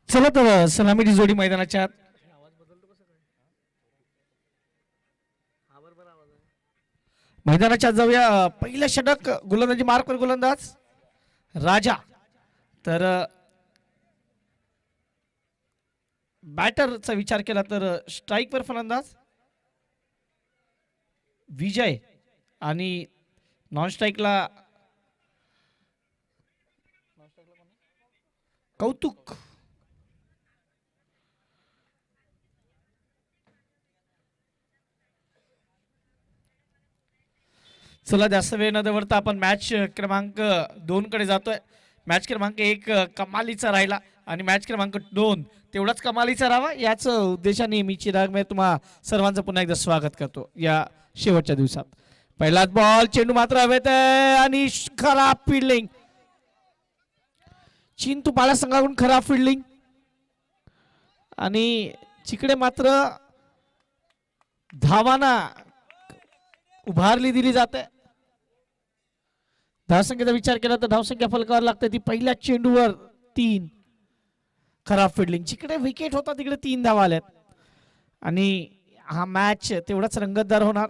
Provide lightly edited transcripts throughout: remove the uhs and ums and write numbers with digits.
चला तर सलामीची जोडी मैदानाच्या आत. मैदानाच्या आत जाऊया. पहिलं षटक गोलंदाजी मार्कवर गोलंदाज राजा. तर बॅटरचा विचार केला तर स्ट्राईकवर फलंदाज विजय आणि नॉन स्ट्राईकला कौतुक. चला जास्त वेळ न दवडता आपण मॅच क्रमांक 2 कडे जातोय. मॅच क्रमांक 1 कमालीचा राहिला आणि मॅच क्रमांक 2 तेवढाच कमालीचा राहावा याच उद्देशाने मी चिराग मी तुम्हा सर्वांचं पुन्हा एकदा स्वागत करतो या शेवटच्या दिवसात. पहिलाच बॉल चेंडू मात्र हवेत आणि खराब फिल्डिंग. चिंतू पाला संघाकडून खराब फिल्डिंग आणि चिकडे मात्र धावाना उभारली दिली जाते. धावसंख्येचा विचार केला तर धावसंख्या फलकावर लागते ती पहिल्या चेंडूवर 3. खराब फिल्डिंग. जिकडे विकेट होता तिकडे 3 धावा आल्यात आणि हा मॅच तेवढाच रंगतदार होणार.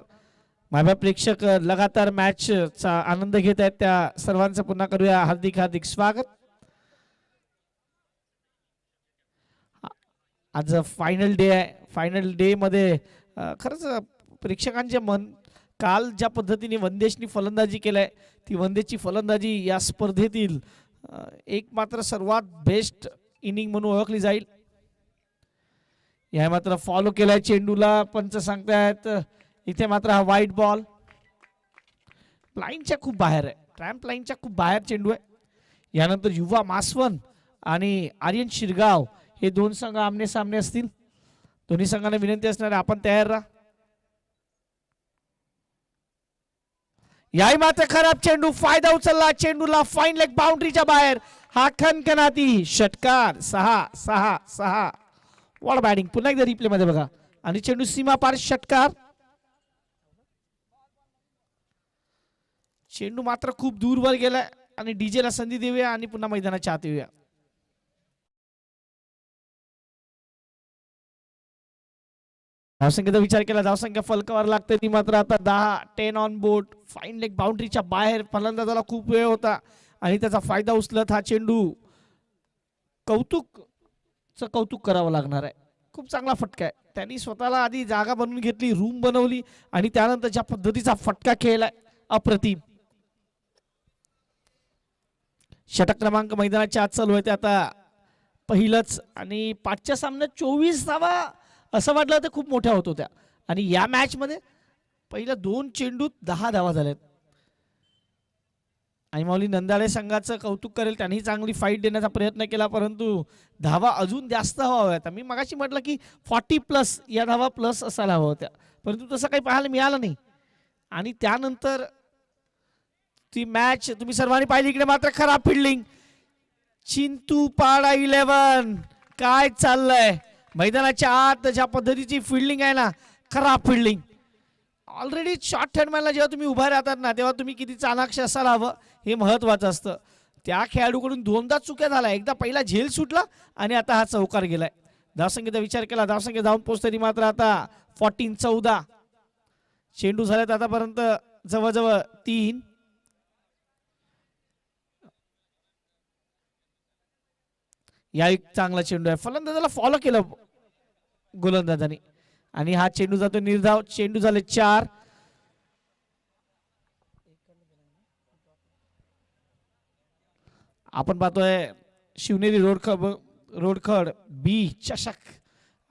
माझ्या प्रेक्षक लगातार मॅचचा आनंद घेत आहेत त्या सर्वांचं पुन्हा करूया हार्दिक हार्दिक स्वागत. आज फायनल डे आहे. फायनल डे मध्ये खरंच प्रेक्षकांचे मन काल ज्या पद्धतीने वनदेशनी फलंदाजी केलाय ती वनदेशची फलंदाजी या स्पर्धेतील एक मात्र सर्वात बेस्ट इनिंग म्हणून ओळखली जाईल. या मात्र फॉलो केलाय चेंडूला पंच सांगतायत इथे मात्र हा वाईट बॉल लाईनच्या खूप बाहेर आहे. ट्रॅम्प लाईनच्या खूप बाहेर चेंडू आहे. यानंतर युवा मासवन आणि आर्यन शिरगाव हे 2 संघ आमने सामने असतील. दोन्ही संघांना विनंती असणार आहे आपण तयार राहा. याही मात्र खराब चेंडू. फायदा उचलला चेंडूला फाईन लेग बाउंड्रीच्या बाहेर. हा खनखनाती षटकार. 6-6-6. वॉड बॅटिंग. पुन्हा एकदा रिप्ले मध्ये बघा आणि चेंडू सीमा पार षटकार. चेंडू मात्र खूप दूरवर गेलाय आणि डीजे ला संधी देऊया आणि पुन्हा मैदानाच्या आत येऊया. धावसंख्येचा विचार केला धावसंख्या फलकावर लागते ती मात्र आता 10 ऑन बोर्ड. फाईन लेग बाउंड्रीच्या बाहेर. फलंदाजाला खूप वेळ होता आणि त्याचा फायदा उचलत हा चेंडू कौतुक करावं लागणार आहे. खूप चांगला फटका आहे. त्यांनी स्वतःला आधी जागा बनवून घेतली रूम बनवली आणि त्यानंतर ज्या पद्धतीचा फटका खेळलाय अप्रतिम. षटक क्रमांक मैदानाच्या आत चालू आहे ते आता पहिलंच आणि 5च्या सामन्यात 24 धावा असं वाटलं तर खूप मोठ्या होत होत्या आणि या मॅच मध्ये पहिल्या 2 चेंडूत 10 धावा झाल्यात. आणि माऊली नंदाळे संघाचं कौतुक करेल. त्यांनी चांगली फाईट देण्याचा प्रयत्न केला परंतु धावा अजून जास्त हवा होत्या. मी मगाशी म्हटलं की 40+ या धावा प्लस असायला हव्या होत्या परंतु तसं काही पाहायला मिळालं नाही. आणि त्यानंतर ती मॅच तुम्ही सर्वांनी पाहिली. इकडे मात्र खराब फिल्डिंग. चिंतू पाडा 11 काय चाललंय मैदानाच्या आत. ज्या पद्धतीची फिल्डिंग आहे ना खराब फिल्डिंग. ऑलरेडी शॉर्ट हँडमॅनला जेव्हा तुम्ही उभा राहतात ना तेव्हा तुम्ही किती चाणाक्ष असायला हवं हे महत्वाचं असतं. त्या खेळाडूकडून 2दा चुक्या झाल्या. एकदा पहिला झेल सुटला आणि आता हा चौकार गेलाय. धावसंख्येचा विचार केला धावसंख्या जाऊन पोहोचतरी मात्र आता 14 चेंडू झाल्यात आतापर्यंत जवळजवळ 3. या एक चांगला चेंडू आहे. फलंदाजाला फॉलो केलं गोलंदाजाने आणि हा चेंडू जातो निर्धाव. चेंडू झाले 4. आपण पाहतोय शिवनेरी रोडखड बी चषक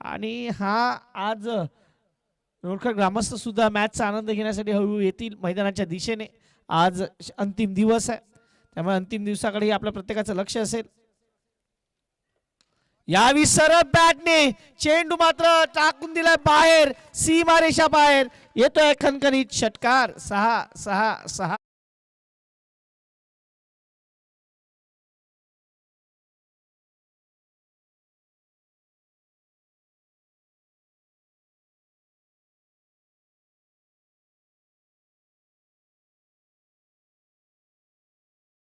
आणि हा आज रोडखड ग्रामस्थ सुद्धा मॅचचा आनंद घेण्यासाठी हळूहळू येतील मैदानाच्या दिशेने. आज अंतिम दिवस आहे त्यामुळे अंतिम दिवसाकडे आपल्या प्रत्येकाचं लक्ष असेल. यावी सरळ बॅटने चेंडू मात्र टाकून दिलाय बाहेर. सीमारेषा बाहेर येतोय खणखणीत षटकार. 6-6-6.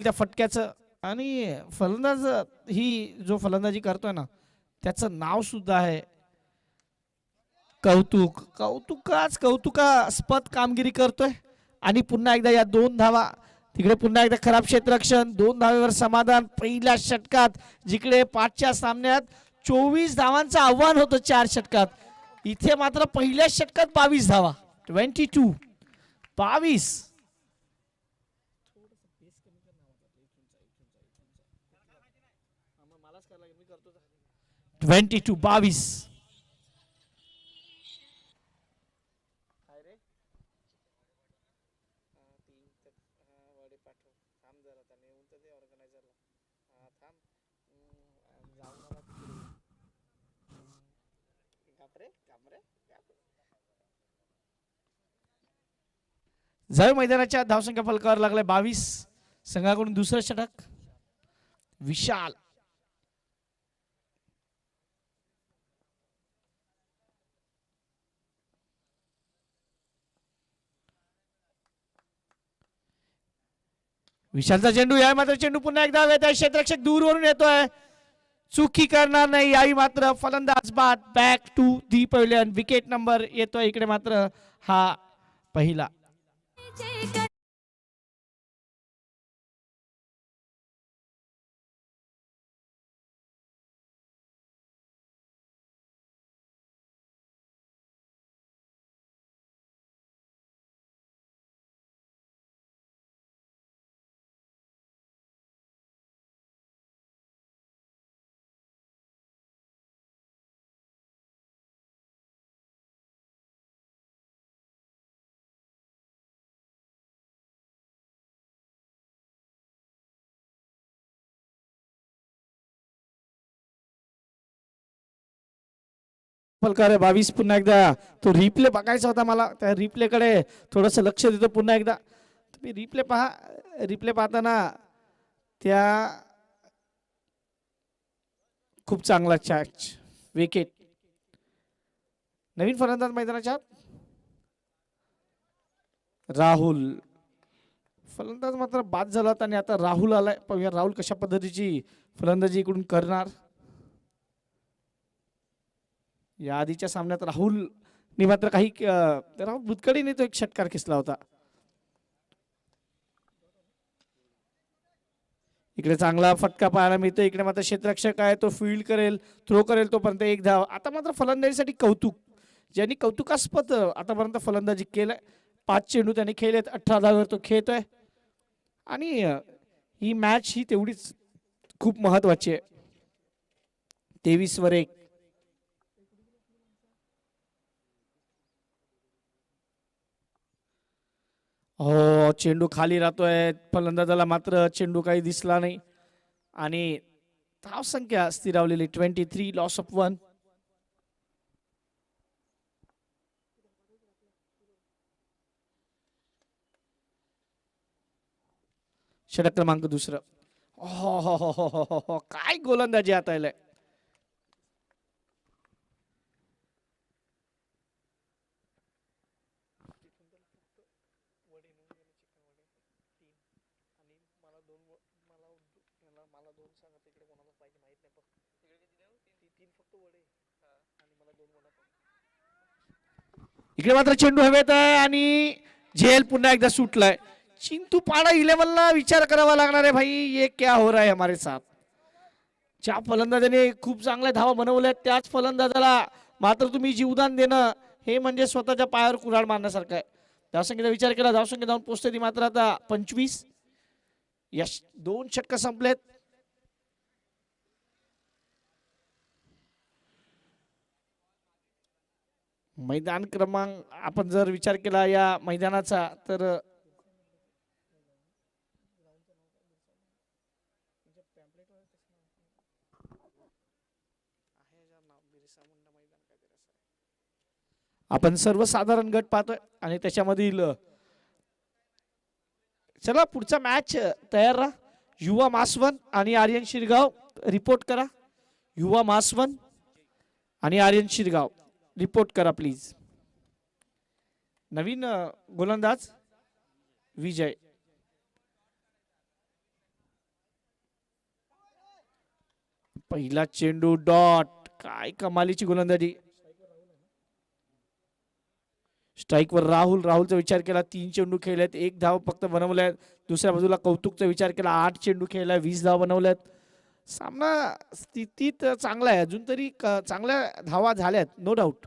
त्या फटक्याचं आणि फलंदाज ही जो फलंदाजी करतोय ना त्याचं नाव सुद्धा आहे कौतुक. कौतुकास्पद कामगिरी करतोय आणि पुन्हा एकदा या 2 धावा. तिकडे पुन्हा एकदा खराब क्षेत्ररक्षण, 2 धावेवर समाधान पहिल्या षटकात. जिकडे 5च्या सामन्यात 24 धावांचं आव्हान होतं 4 षटकात, इथे मात्र पहिल्या षटकात 22 धावा. 22 22. जावे मैदानाच्या धावसंख्या फलकावर लागलाय 22. संघाकडून दुसरं षटक. विशाल विशालचा चेंडू. या मात्र चेंडू पुन्हा एकदा हवेत. क्षेत्ररक्षक दूरवरून येतोय, चुकी करणार नाही. याही मात्र फलंदाज बाद. Back to the pavilion. Wicket number येतोय इकडे मात्र हा पहिला. फलकार 22. पुन्हा एकदा तो रिप्ले बघायचा होता मला, त्या रिप्ले कडे थोडस लक्ष देतो पुन्हा एकदा. तुम्ही रिप्ले पहा. रिप्ले पाहताना त्या खूप चांगला कॅच. विकेट. नवीन फलंदाज मैदानाच्या राहुल. फलंदाज मात्र बाद झाला आणि आता राहुल आलाय. पाहूया राहुल कशा पद्धतीची फलंदाजी इकडून करणार. या आधीच्या सामन्यात राहुल मात्र काही राहुल बुतकडीने तो एक षटकार खेचला होता. इकडे चांगला फटका पाहायला मिळतो. इकडे मात्र क्षेत्ररक्षक आहे, तो फील्ड करेल, थ्रो करेल, तोपर्यंत 1 धाव. आता मात्र फलंदाजीसाठी कौतुक, ज्यांनी कौतुकास्पद आतापर्यंत फलंदाजी केलाय. 5 चेंडू त्यांनी खेळलेत, 18 धावेवर तो खेळतोय आणि ही मॅच ही तेवढीच खूप महत्वाची आहे. 23-1. हो, चेंडू खाली राहतोय. फलंदाजाला मात्र चेंडू काही दिसला नाही आणि धाव संख्या स्थिरावलेली 23. Loss of 1. षटक क्रमांक 2. हो, काय गोलंदाजी आता आलाय. इकडे मात्र चेंडू हवेत आहे आणि झेल पुन्हा एकदा सुटलाय. चिंतू पाडा 11 ला विचार करावा लागणार आहे भाई, ये क्या हो रहा है हमारे साथ. ज्या फलंदाजाने खूप चांगल्या धावा बनवल्या त्याच फलंदाजाला मात्र तुम्ही जीवदान देणं हे म्हणजे स्वतःच्या पायावर कुऱ्हाड मारण्यासारखं आहे. धावसंख्येचा विचार केला, धावसंख्या जाऊन पोहोचते ती मात्र आता 25. यश 2 षटक संपलेत. मैदान क्रमांक आपण जर विचार केला या मैदानाचा तर आपण सर्वसाधारण गट पाहतोय आणि त्याच्यामधील चला पुढचा मॅच तयार राहा. युवा मासवन आणि आर्यन शिरगाव रिपोर्ट करा. युवा मासवन आणि आर्यन शिरगाव रिपोर्ट करा प्लीज. नवीन गोलंदाज विजय. पहिला चेंडू डॉट. काय कमालीची गोलंदाजी. स्ट्राईकवर राहुलचा विचार केला, 3 चेंडू खेळलेत, 1 धाव फक्त बनवल्यात. दुसऱ्या बाजूला कौतुकचा विचार केला, 8 चेंडू खेळला, 20 धाव बनवल्यात. सामना स्थितीत चांगला आहे, अजून तरी चांगल्या धावा झाल्यात, नो डाऊट.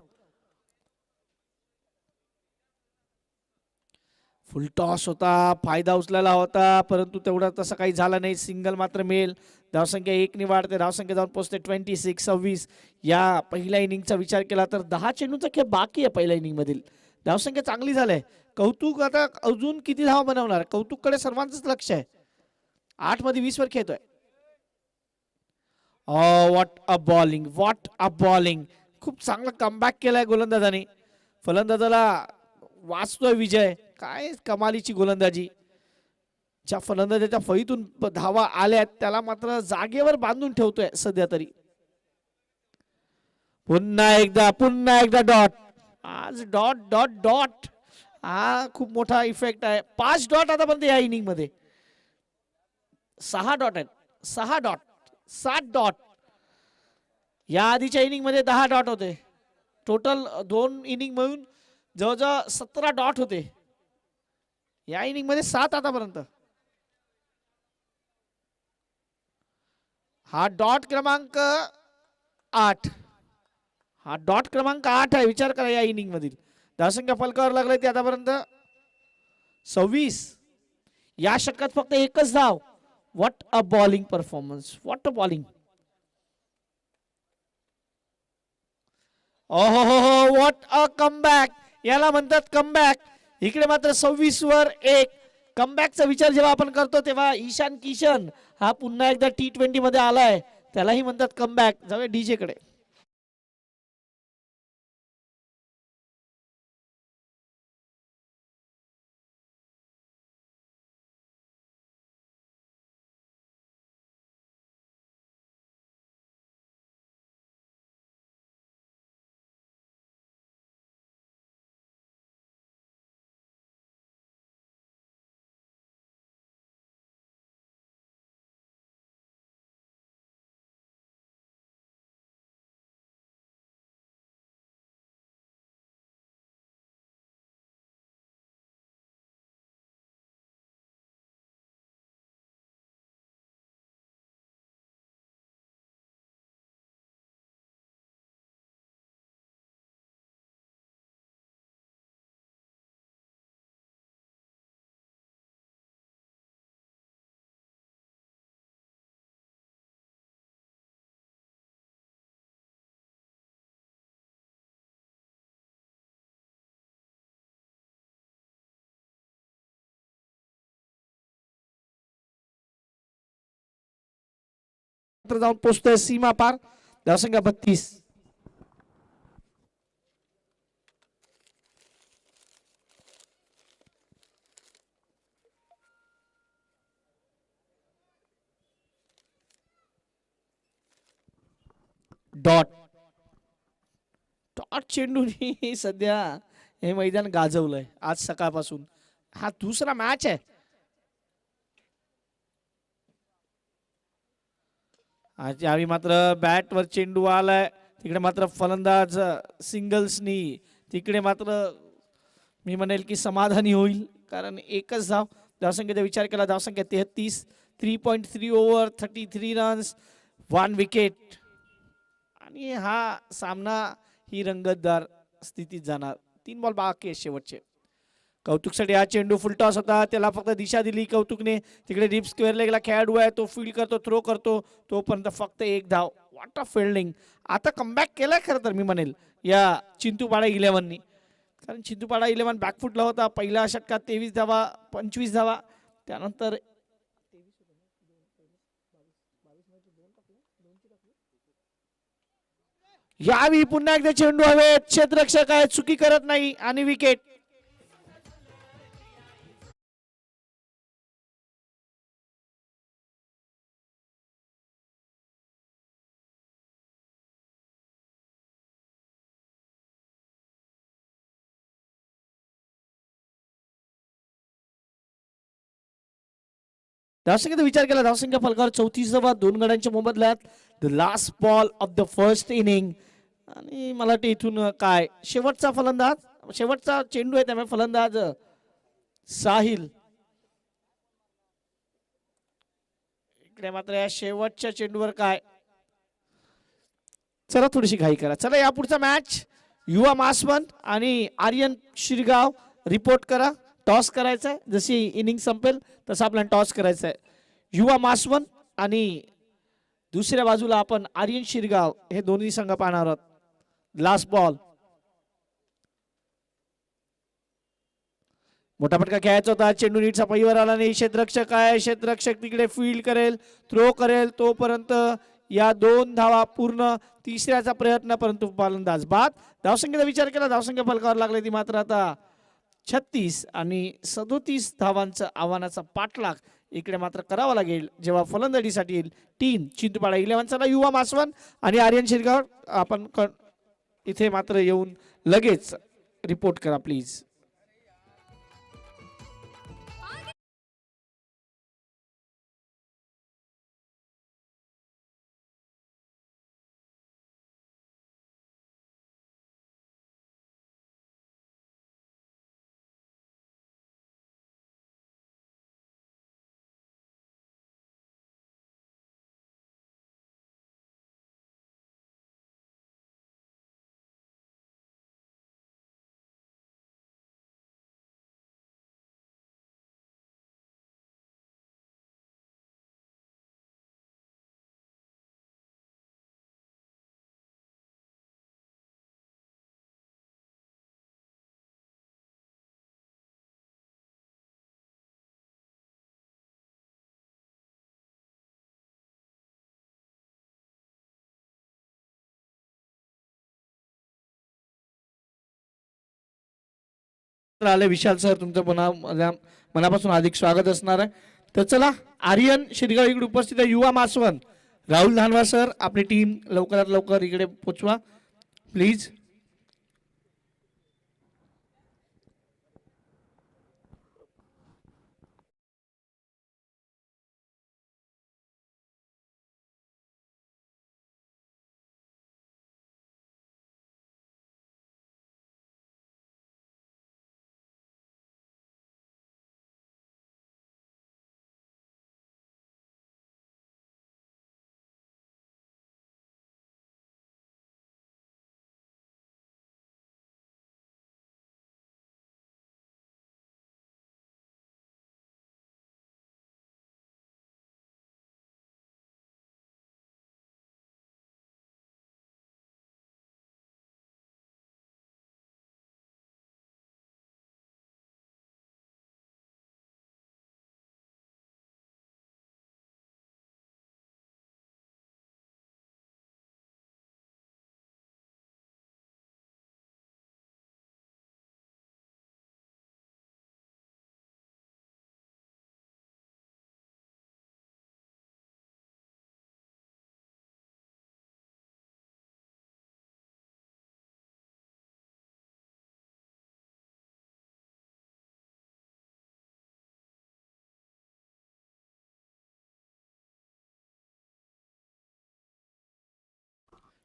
फुल टॉस होता, फायदा उचलायला होता, परंतु तेवढा तसं काही झालं नाही. सिंगल मात्र मिळेल. धावसंख्या 1 ने वाढते, धावसंख्या जाऊन पोहोचते 26. या पहिल्या इनिंगचा विचार केला तर 10 चेंडूचा खेळ बाकी आहे पहिल्या इनिंग मधील. धावसंख्या चांगली झाली आहे. कौतुक आता अजून किती धावा बनवणार, कौतुककडे सर्वांचंच लक्ष आहे. 8 मध्ये 20 वर खेळतोय. व्हॉट अ बॉलिंग, खूप चांगला कमबॅक केलाय गोलंदाजाने. फलंदाजाला वाचतोय विजय. काय कमालीची गोलंदाजी. ज्या फलंदाजाच्या फळीतून धावा आल्यात त्याला मात्र जागेवर बांधून ठेवतोय सध्या तरी. पुन्हा एकदा डॉट. आज डॉट डॉट डॉट, हा खूप मोठा इफेक्ट आहे. 5 डॉट आतापर्यंत या इनिंग मध्ये. 6 डॉट आहेत, 6 डॉट, 7 डॉट. या आधीच्या इनिंग मध्ये 10 डॉट होते. टोटल 2 इनिंग मिळून जवळजवळ 17 डॉट होते. या इनिंग मध्ये 7 आतापर्यंत. हा डॉट क्रमांक 8, हा डॉट क्रमांक 8 आहे. विचार करा या इनिंग मधील धावसंख्या फलकावर लागले ते आतापर्यंत 26. या षटकात फक्त एकच धाव. What a bowling performance, what a bowling. ओहो, व्हॉट अ कमबॅक, याला म्हणतात कमबॅक. इकडे मात्र 26 वर 1. कमबॅकचा विचार जेव्हा आपण करतो तेव्हा ईशान किशन हा पुन्हा एकदा T20 मध्ये आलाय, त्यालाही म्हणतात कमबॅक. जाऊया डीजे कडे. जाऊन पोहोचतोय सीमा पार. धावसंख्या 32. डॉट डॉट चेंडूनी सध्या हे मैदान गाजवलंय आज सकाळपासून. हा दुसरा मॅच आहे. आज यावेळी मात्र बॅटवर चेंडू आलाय, तिकडे मात्र फलंदाज सिंगल्सनी, तिकडे मात्र मी म्हणेल की समाधानी होईल कारण एकच धाव. धावसंख्येचा विचार केला, धावसंख्या 33. 3.3 ओव्हर, 33 रन्स, 1 विकेट. आणि हा सामना ही रंगतदार स्थितीत जाणार. 3 बॉल बाकी आहे शेवटचे. कौतुकसाठी हा चेंडू फुलटॉस होता, त्याला फक्त दिशा दिली कौतुकने. तिकडे डीप स्क्वेअर लेगला खेळाडू आहे, तो फील्ड करतो, थ्रो करतो, तोपर्यंत फक्त 1 धाव. What a fielding. आता कमबॅक केलाय खरं तर मी म्हणेल या चिंतूपाडा 11नी. कारण चिंतूपाडा 11 बॅकफुटला होता. पहिल्या षटकात 23 धावा, 25 धावा, त्यानंतर यावेळी पुन्हा एकदा चेंडू हवेत. क्षेत्ररक्षक आहे, चुकी करत नाही आणि विकेट. धावसंख्येचा विचार केला, धावसंख्या फलकावर 34 धावा 2 गड्यांच्या मोबदल्यात. The last ball of the first inning. आणि मला वाटतं इथून काय शेवटचा फलंदाज, शेवटचा चेंडू आहे, त्यामुळे फलंदाज साहिल. इकडे मात्र या शेवटच्या चेंडूवर काय, चला थोडीशी घाई करा. चला या पुढचा मॅच युवा मासवण आणि आर्यन शिरगाव रिपोर्ट करा. टॉस करायचा आहे, जशी इनिंग संपेल तसा आपल्याला टॉस करायचा आहे. युवा मासवण आणि दुसऱ्या बाजूला आपण आर्यन शिरगाव हे दोन्ही संघ पाहणार आहोत. लास्ट बॉल, मोठा फटका खेळायचा होता, चेंडू नीटचा पैवर आला नाही. क्षेत्ररक्षक आहे, क्षेत्ररक्षक तिकडे फील्ड करेल, थ्रो करेल, तोपर्यंत या 2 धावा पूर्ण. तिसऱ्याचा प्रयत्न परंतु फलंदाज बाद. धावसंख्येचा विचार केला, धावसंख्या फलकावर लागली ती मात्र आता 36 आणि 37 धावांचं आव्हानाचा पाठलाग इकडे मात्र करावा लागेल जेव्हा फलंदाजीसाठी येईल टीम चिंचपाडा 11. चला युवा मासवण आणि आर्यन शिरगाव आपण इथे मात्र येऊन लगेच रिपोर्ट करा प्लीज. आले विशाल सर, तुमचं पुन्हा मनापासून अधिक स्वागत असणार आहे. तर चला आर्यन शिरगाव इकडे उपस्थित आहे युवा मासवण. राहुल धानवा सर, आपली टीम लवकरात लवकर इकडे पोचवा प्लीज.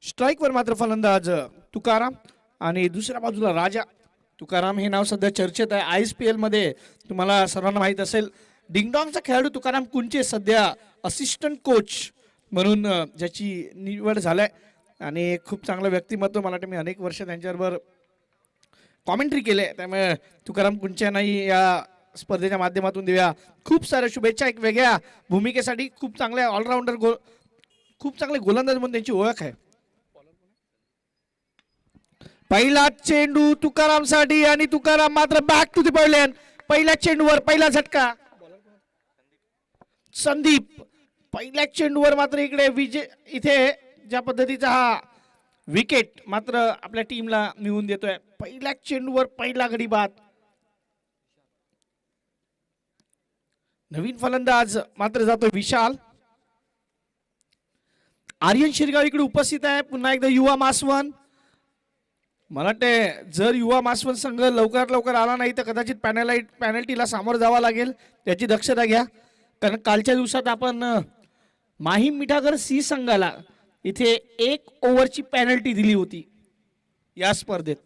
स्ट्राईकवर मात्र फलंदाज तुकाराम आणि दुसऱ्या बाजूला राजा. तुकाराम हे नाव सध्या चर्चेत आहे. ISPL मध्ये तुम्हाला सर्वांना माहीत असेल डिंगडॉंगचा खेळाडू तुकाराम कुंचे सध्या असिस्टंट कोच म्हणून ज्याची निवड झालाय आणि खूप चांगलं व्यक्तिमत्व. मला वाटतं मी अनेक वर्ष त्यांच्याबरोबर कॉमेंट्री केले, त्यामुळे तुकाराम कुंचेंनाही या स्पर्धेच्या माध्यमातून देऊया खूप साऱ्या शुभेच्छा. एक वेगळ्या भूमिकेसाठी खूप चांगले ऑलराऊंडर खूप चांगले गोलंदाज म्हणून त्यांची ओळख आहे. पहिला चेंडू तुकाराम साठी आणि तुकाराम मात्र बॅक टू द बॉलर. पहिल्या चेंडूवर पहिला झटका संदीप. पहिल्या चेंडूवर मात्र इकडे विजय, इथे ज्या पद्धतीचा हा विकेट मात्र आपल्या टीमला मिळवून देतोय. पहिल्या चेंडूवर पहिला गडी बाद. नवीन फलंदाज मात्र जातो विशाल. आर्यन शिरगाव इकडे उपस्थित आहे पुन्हा एकदा युवा मासवण. मला वाटते जर युवा मासवण संघ लवकरात लवकर आला नाही तर कदाचित पॅनल्टीला सामोरं जावं लागेल, त्याची दक्षता घ्या. कारण कालच्या दिवसात आपण माहीम मिठागर सी संघाला इथे 1 ओव्हरची पॅनल्टी दिली होती या स्पर्धेत,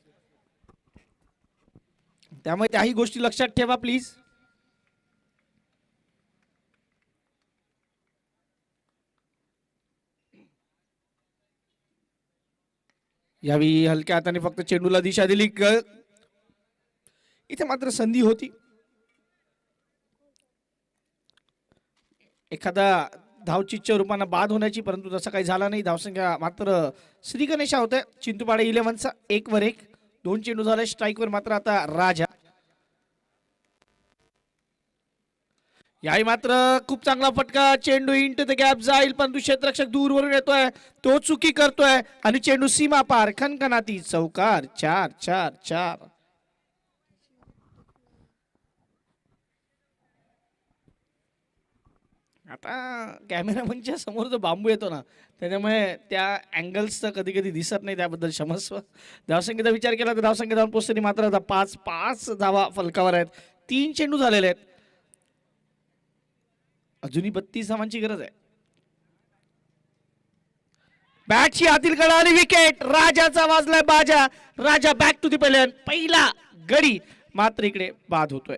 त्यामुळे त्याही गोष्टी लक्षात ठेवा प्लीज. यावेळी हलक्या हाताने फक्त चेंडूला दिशा दिली. इथे मात्र संधी होती. एखादा धावचीच्या रूपाने बाद होण्याची, परंतु तसं काही झाला नाही. धावसंख्या मात्र श्री गणेशा होते चिंतूपाडे 11चा 1-1. 2 चेंडू झाले स्ट्राईकवर. मात्र आता राजा याही मात्र खूप चांगला फटका. चेंडू इंटू द गॅप जाईल, परंतु क्षेत्ररक्षक दूरवरून येतोय, तो चुकी करतोय आणि चेंडू सीमा पार. खणखणाती चौकार. 4-4-4. आता कॅमेरामनच्या समोर जो बांबू येतो ना, त्याच्यामुळे त्या अँगल्सचं कधी कधी दिसत नाही, त्याबद्दल क्षमस्व. धावसंख्येचा विचार केला तर धावसंख्या जाऊन पोहोचली मात्र आता 5 धावा फलकावर आहेत. 3 चेंडू झालेले आहेत. अजूनही 32 धावांची गरज आहे. बॅटची आतील कडा आणि विकेट. राजाचा वाजलाय बाजा. राजा बॅक टू दी पेलन. पहिला गडी मात्र इकडे बाद होतोय.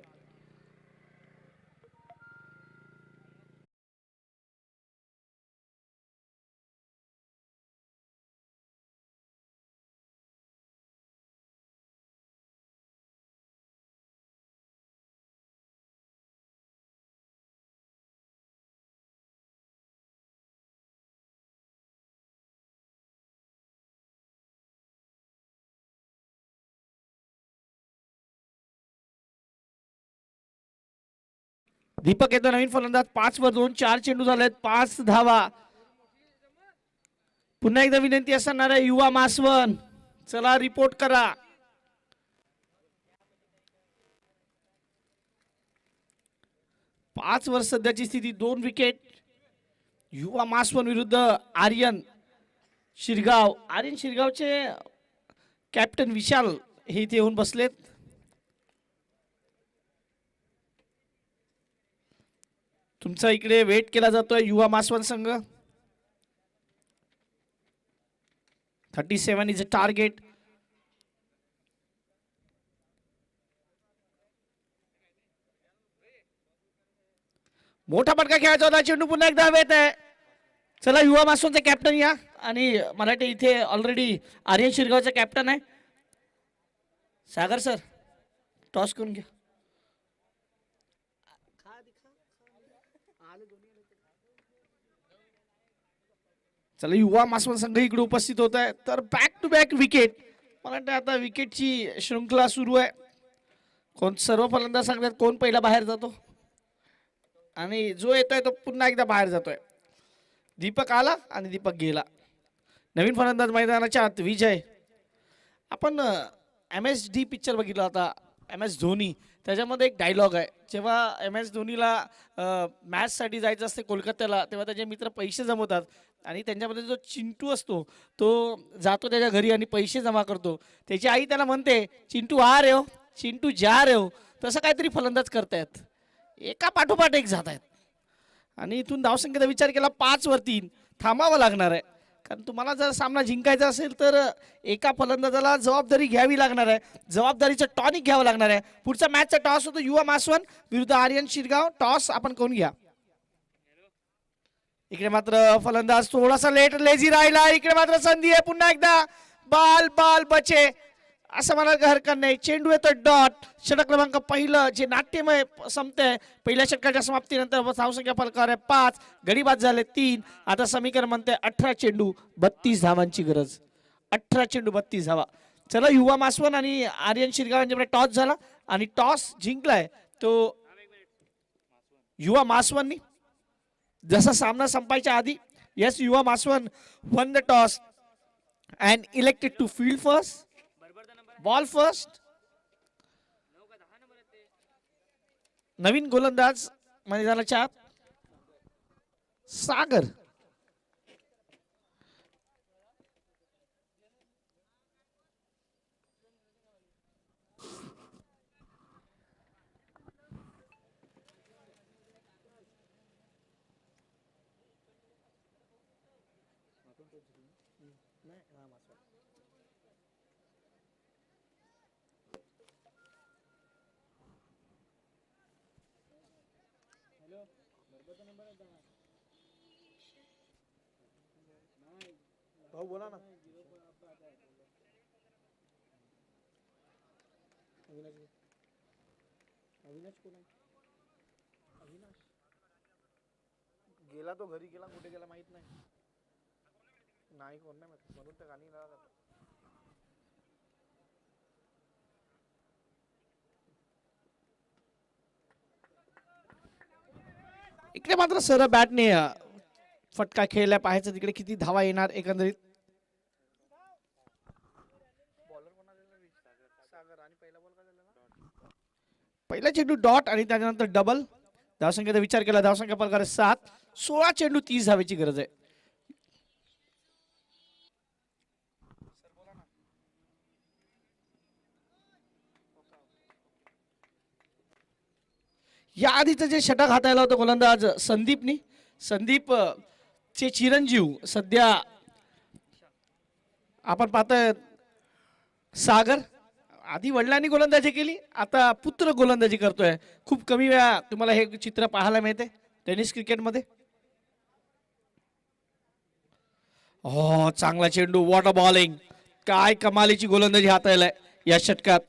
दीपक येतो नवीन फलंदाज. 5-2. 4 चेंडू झालेत. 5 धावा. पुन्हा एकदा विनंती असणार आहे युवा मासवन, चला रिपोर्ट करा. 5 वर सध्याची स्थिती. 2 विकेट. युवा मासवन विरुद्ध आर्यन शिरगाव. आर्यन शिरगावचे कॅप्टन विशाल हे इथे येऊन बसलेत. तुमचा इकडे वेट केला जातोय युवा मासवन संघ. 37 इज अ टार्गेट. मोठा फटका खेळायचा होता. चेंडू पुन्हा एकदा हवेत आहे. चला युवा मासवनचे कॅप्टन या. आणि मराठी इथे ऑलरेडी आर्यन शिरगावचा कॅप्टन आहे. सागर सर टॉस करून घ्या. चला युवा मासवन संघ इकडे उपस्थित होत आहे. तर बॅक टू बॅक विकेट. मला वाटतं आता विकेटची शृंखला सुरू आहे. कोण सर्व फलंदाज सांगतात कोण पहिला बाहेर जातो, आणि जो येतोय तो पुन्हा एकदा बाहेर जातोय. दीपक आला आणि दीपक गेला. नवीन फलंदाज मैदानाच्या आत विजय. आपण MS-D पिक्चर बघितला होता, MS धोनी. त्याच्यामध्ये एक डायलॉग आहे, जेव्हा MS धोनीला मॅचसाठी जायचं असते कोलकात्याला, तेव्हा त्याचे मित्र पैसे जमवतात आणि त्यांच्यामध्ये जो चिंटू असतो तो जातो त्याच्या घरी आणि पैसे जमा करतो. त्याची आई त्याला म्हणते चिंटू आ रे हो, चिंटू जा रे हो. तसं काहीतरी फलंदाज करतायत, एका पाठोपाठ एक जात आहेत. आणि इथून धावसंख्येचा विचार केला 5 वर 3 थांबावं लागणार आहे. कारण तुम्हाला जर सामना जिंकायचा असेल तर एका फलंदाजाला जबाबदारी घ्यावी लागणार आहे. जबाबदारीचं टॉनिक घ्यावं लागणार आहे. पुढचा मॅचचा टॉस होतो युवा मासवन विरुद्ध आर्यन शिरगाव. टॉस आपण कोण घ्या. इकडे मात्र फलंदाज थोडासा लेट लेझी राहिला. इकडे मात्र संधी आहे पुन्हा एकदा. बाल बाल बचे असं म्हणायला हरकत नाही. चेंडू येतो डॉट. षटक क्रमांक पहिलं जे नाट्यमय संपतंय. पहिल्या षटकाच्या समाप्तीनंतर धावसंख्या फलकावर आहे 5. गडी बाद झाले 3. आता समीकरण म्हणते 18 चेंडू 32 धावांची गरज. 18 चेंडू 32 धावा. चला युवा मासवन आणि आर्यन शिरगाव यांच्याकडे टॉस झाला आणि टॉस जिंकलाय तो युवा मासवननी. जसा सामना संपायच्या आधी yes Yuva Maswan won the toss and elected to field first, bowl first. नवीन गोलंदाज मैदानाच्या आत सागर. भाऊ बोला ना. अविनाश कोण आहे? अविनाश गेला, तो घरी गेला, कुठे गेला माहित नाही. नाही कोण नाही माहित, म्हणून तर गाणी नाही. इकडे मात्र सर बॅटने फटका खेळला, पाहायचं तिकडे किती धावा येणार एकंदरीत. पहिला चेंडू डॉट आणि त्याच्यानंतर डबल. धावसंख्येचा विचार केला, धावसंख्या प्रकारे 7. 16 चेंडू 30 धावेची गरज आहे. या आधीचं जे षटक हाताळलं होतं गोलंदाज संदीपनी, संदीप चे चिरंजीव सध्या आपण पाहतोय सागर. आधी वडिलांनी गोलंदाजी केली, आता पुत्र गोलंदाजी करतोय. खूप कमी वेळा तुम्हाला हे चित्र पाहायला मिळते टेनिस क्रिकेटमध्ये. हो, चांगला चेंडू, वॉटर बॉलिंग. काय कमालीची गोलंदाजी हाताळलाय या षटकात.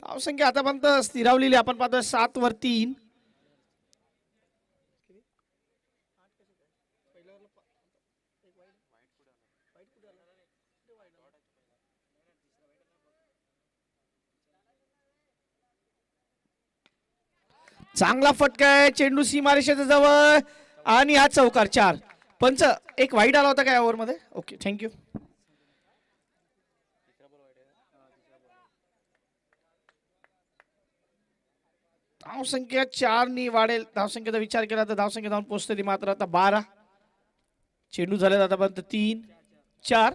धावसंख्या आतापर्यंत स्थिरावलेली आपण पाहतोय 7 वर 3. चांगला फटका आहे, चेंडू सीमारेषेच्या जवळ आणि हा चौकार. 4. पंच एक वाईट आला होता काय ओव्हर मध्ये? Okay, thank you. धावसंख्या 4 नी वाढेल. धावसंख्येचा विचार केला तर धावसंख्या जाऊन पोहोचते मात्र आता 12. चेंडू झाले आतापर्यंत 3, 4.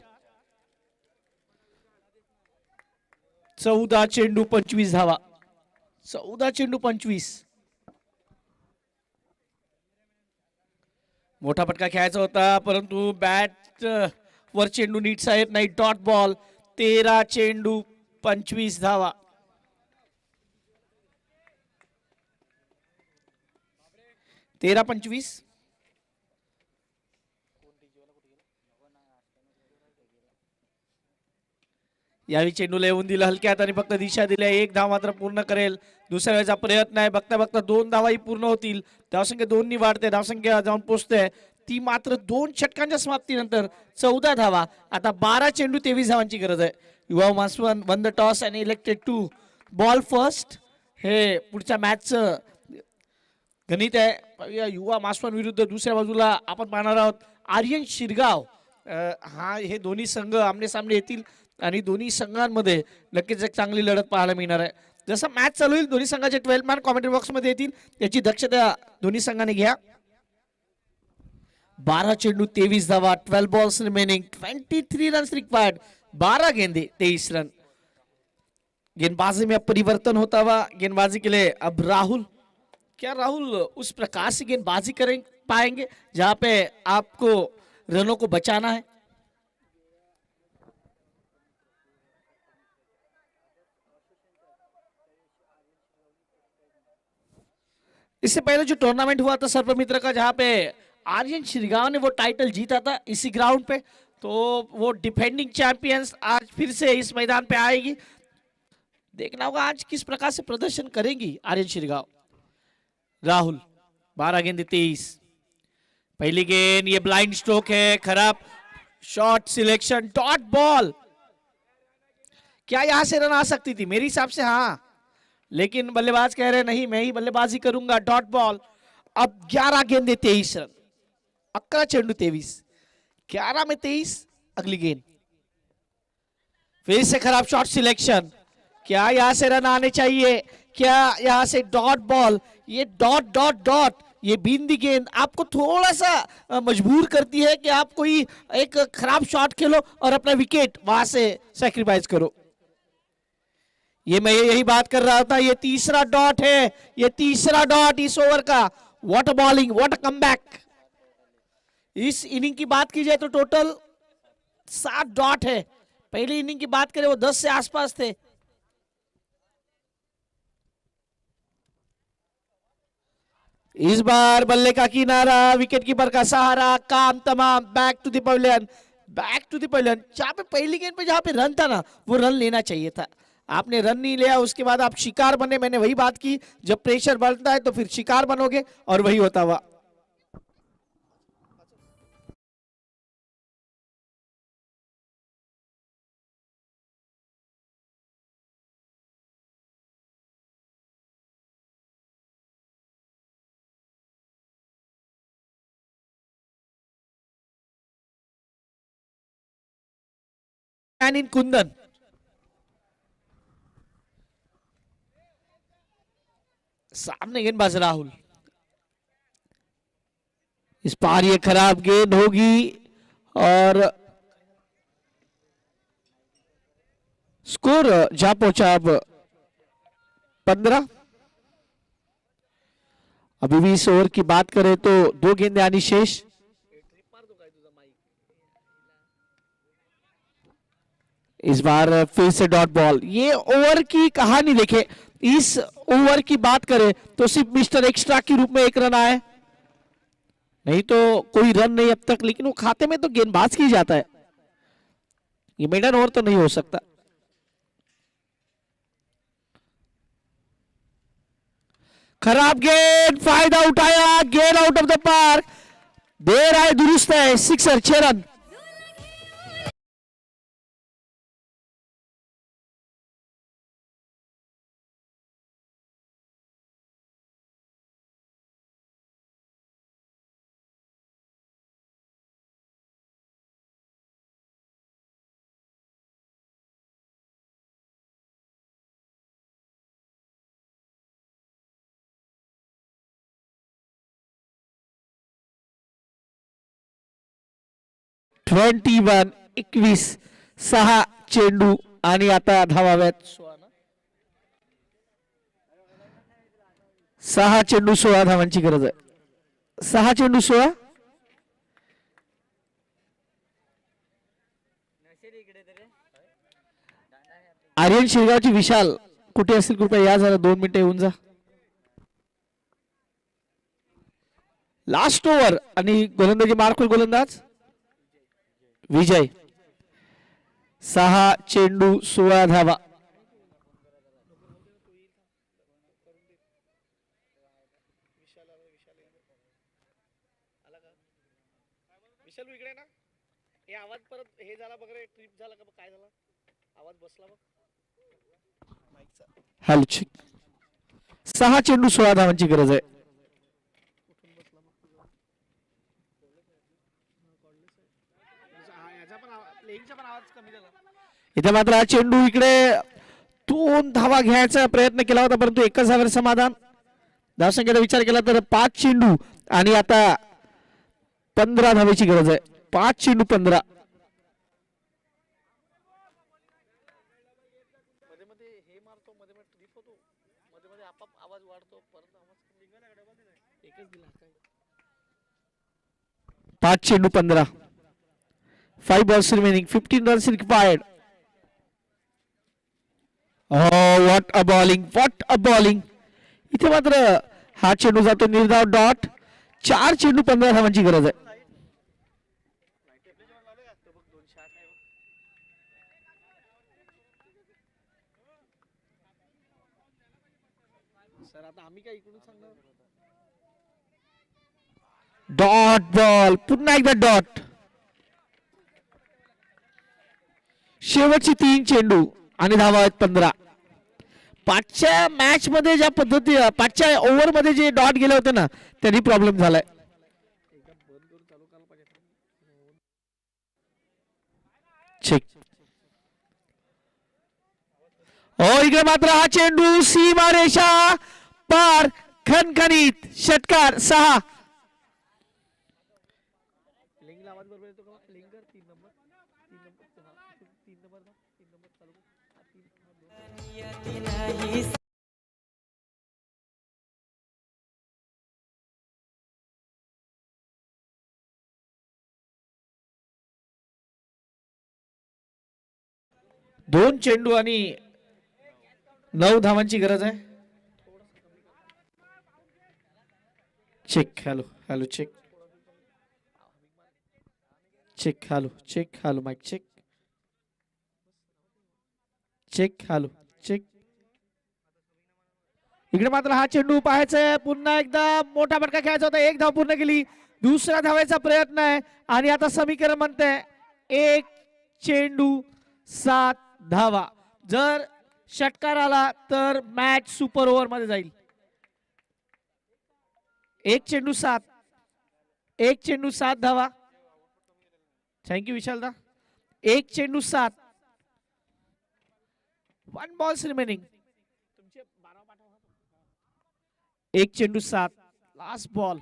14 चेंडू 25 धावा. 14 चेंडू 25. मोठा फटका खेळायचा होता परंतु बॅट वर चेंडू नीटसा येत नाही. Dot ball. 13 चेंडू 25 धावा. तेरा 25. यावेळी चेंडूला येऊन दिलं हलक्यात आणि फक्त दिशा दिल्या. 1 धाव मात्र पूर्ण करेल. दुसऱ्या वेळेचा प्रयत्न आहे. बघता बघता 2 धावाही पूर्ण होतील. धावसंख्या 2 नी वाढते. धावसंख्या जाऊन पोहोचते ती मात्र 2 षटकांच्या समाप्तीनंतर 14 धावा. आता 12 चेंडू 23 धावांची गरज आहे. Yuva Maswan won the toss and elected to bowl first. हे पुढच्या मॅचचं गणित आहे. युवा मासवन विरुद्ध दुसऱ्या बाजूला आपण पाहणार आहोत आर्यन शिरगाव. हे दोन्ही संघ आमने सामने येतील आणि दोन्ही संघांमध्ये नक्कीच एक चांगली लढत पाहायला मिळणार आहे. जसं मॅच चालू होईल दोन्ही संघाचे 12 मॅन कॉमेंट्री बॉक्स मध्ये येतील. याची दक्षता दोन्ही संघाने घ्या. 12 चेंडू 23 धावा. 12 बॉल्स रिमेनिंग. 23 runs required. 12 गेंदे 23 रन. गेंदबाजी में परिवर्तन होता हुआ गेंदबाजी के लिए अब राहुल. क्या राहुल उस प्रकार से गेंदबाजी करें पाएंगे जहां पे आपको रनों को बचाना है? इससे पहले जो टूर्नामेंट हुआ था सर्पमित्र का जहां पे आर्यन शिरगांव ने वो टाइटल जीता था इसी ग्राउंड पे, तो वो डिफेंडिंग चैंपियंस आज फिर से इस मैदान पे आएगी. देखना होगा आज किस प्रकार से प्रदर्शन करेंगी आर्यन शिरगांव. राहुल 12 गेंदे 23. पहली गेंद ये ब्लाइंड स्ट्रोक है. खराब शॉट सिलेक्शन. Dot ball. क्या यहां से रन आ सकती थी? मेरे हिसाब से हाँ, लेकिन बल्लेबाज कह रहे नहीं मैं ही बल्लेबाजी करूंगा. Dot ball. अब 11 गेंदे 23 रन. 11 चेंडू 23. 11 में 23. अगली गेंद फिर से खराब शॉट सिलेक्शन. क्या यहां से रन आने चाहिए? क्या यहां से डॉट बॉल? ये डॉट डॉट डॉट ये बिंदी गेंद आपको थोड़ा सा मजबूर करती है कि आप कोई एक खराब शॉट खेलो और अपना विकेट वहां से सैक्रिफाइस करो. ये मैं यही बात कर रहा था. ये तीसरा डॉट है. ये तीसरा डॉट इस ओवर का. What a bowling, what a comeback. Is inning की बात की जाए तो टोटल 7 डॉट है। पहली इनिंग की बात करें वो 10 से आसपास थे। इस बार बल्ले का किनारा, विकेट कीपर का सहारा, काम तमाम, back to the pavilion, back to the pavilion. जहां पे पहली गेंद पे जहां पे रन था ना, वो रन लेना चाहिए था, आपने रन नहीं लिया। उसके बाद आप शिकार बने। मैंने वही बात की, जब प्रेशर बढ़ता है तो फिर शिकार बनोगे, और वही होता हुआ। इन कुंदन, सामने गेंदबाज राहुल। इस बार ये खराब गेंद होगी और स्कोर जा पहुंचा अब 15। अभी भी इस ओवर की बात करें तो 2 गेंदें आनी शेष। इस बार फिर से डॉट बॉल। ये ओवर की कहानी देखे, इस ओवर की बात करें तो सिर्फ मिस्टर एक्स्ट्रा के रूप में 1 रन आए, नहीं तो कोई रन नहीं अब तक। लेकिन वो खाते में तो गेंदबाज की जाता है, ये मेडन ओवर तो नहीं हो सकता। खराब गेंद, फायदा उठाया, गेंद आउट ऑफ द पार्क। देर आए दुरुस्त है, सिक्सर, 6 रन। ट्वेंटी 21, 6 चेंडू आणि आता धावाव्यात 6 चेंडू 16 धावांची गरज आहे। 6 चेंडू 16। आर्यन शिरगावची विशाल कुठे असेल कृपया या, जरा 2 मिनिटं येऊन जा। लास्ट ओव्हर आणि गोलंदाजी मार्कफुल गोलंदाज विजय। 6 चेंडू 16 धावा। विशाल इकडे ना, हे आवाज परत हे झाला बघ रे, ट्रिप झाला का काय झाला, आवाज बसला बघ माईकचा। हॅलो, 6 चेंडू 16 धावांची गरज आहे। इथे मात्र हा चेंडू इकडे 2 धावा घ्यायचा प्रयत्न केला होता, परंतु एकच धावेवर समाधान। धावसंख्येचा विचार केला तर 5 चेंडू आणि आता 15 धावेची गरज आहे। 5 चेंडू 15। पाच चेंडू 15। 5 balls remaining, 15 runs required. Oh, what a bowling, what a bowling. इथे मात्र हा चेंडू जातो निर्धाव डॉट। 4 चेंडू 15 धावांची गरज आहे। डॉट बॉल, पुन्हा एकदा डॉट। शेवटची 3 चेंडू आणि धावा आहेत 15। पाचच्या मॅच मध्ये ज्या पद्धती, पाचच्या ओव्हर मध्ये जे डॉट गेले होते ना, त्यांनी प्रॉब्लेम झालाय। चेक। हो, इकडे मात्र हा चेंडू सीमा रेषा पार, खणखणीत षटकार। 6। 2 चेंडू आणि 9 धावांची गरज आहे. Check. Hello hello check check. Hello check. Hello mike check check. Hello check. इकडे मात्र हा चेंडू पाहायचा आहे. पुन्हा एकदा मोठा फटका खेळायचा होता. 1 धाव पूर्ण केली. दुसरा धावायचा प्रयत्न आहे आणि आता समीकरण म्हणतंय 1 चेंडू 7 धावा. जर षटकार आला तर मॅच सुपर ओव्हर मध्ये जाईल. 1 चेंडू 7. 1 चेंडू 7 धावा. थँक्यू विशालदा. 1 चेंडू 7. 1 बॉल्स रिमेनिंग. 1 चेंडू 7. Last ball.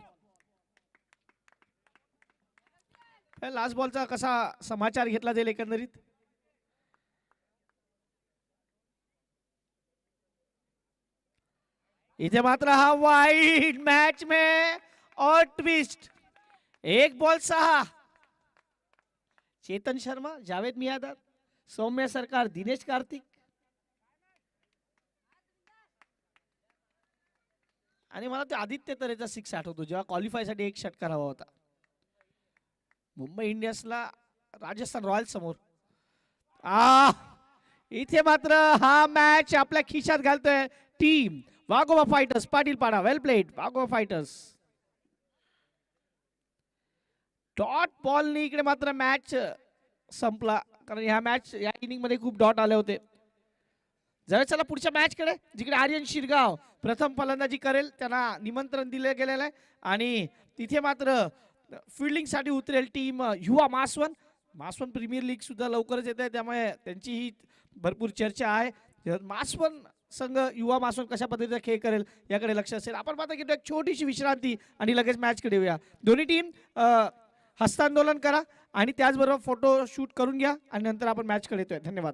लास्ट बॉलचा कसा समाचार घेतला जाईल एकंदरीत. इथे मात्र हा वाईड मॅच में और twist. 1 ball 6. Chetan Sharma, Javed my dad, सौम्य सरकार, दिनेश कार्तिक आणि मला ते आदित्य तरेचा 6 आठवतो जेव्हा क्वालिफाय साठी 1 षटकार हवा होता मुंबई इंडियन्सला राजस्थान रॉयल्स समोर. इथे मात्र हा मॅच आपल्या खिशात घालतोय टीम वाघोबा फायटर्स पाटील पाडा. वेल प्लेड वाघोबा फायटर्स. डॉट बॉलनी इकडे मात्र मॅच संपला कारण ह्या मॅच या इनिंग मध्ये खूप डॉट आले होते. जरा चला पुढच्या मॅच कडे जिकडे आर्यन शिरगाव प्रथम फलंदाजी करेल. त्यांना निमंत्रण दिले गेलेलं आहे आणि तिथे मात्र फिल्डिंग साठी उतरेल टीम युवा मासवन. मासवन प्रीमियर लीग सुद्धा लवकरच येत आहे त्यामुळे त्यांची ही भरपूर चर्चा आहे. मासवन संघ युवा मासवन कशा पद्धतीचा खेळ करेल याकडे लक्ष असेल. आपण पाहता की एक छोटीशी विश्रांती आणि लगेच मॅच कडे येऊया. दोन्ही टीम हस्तांदोलन करा आणि त्याचबरोबर फोटो शूट करून घ्या आणि नंतर आपण मॅच कडे येतोय. धन्यवाद.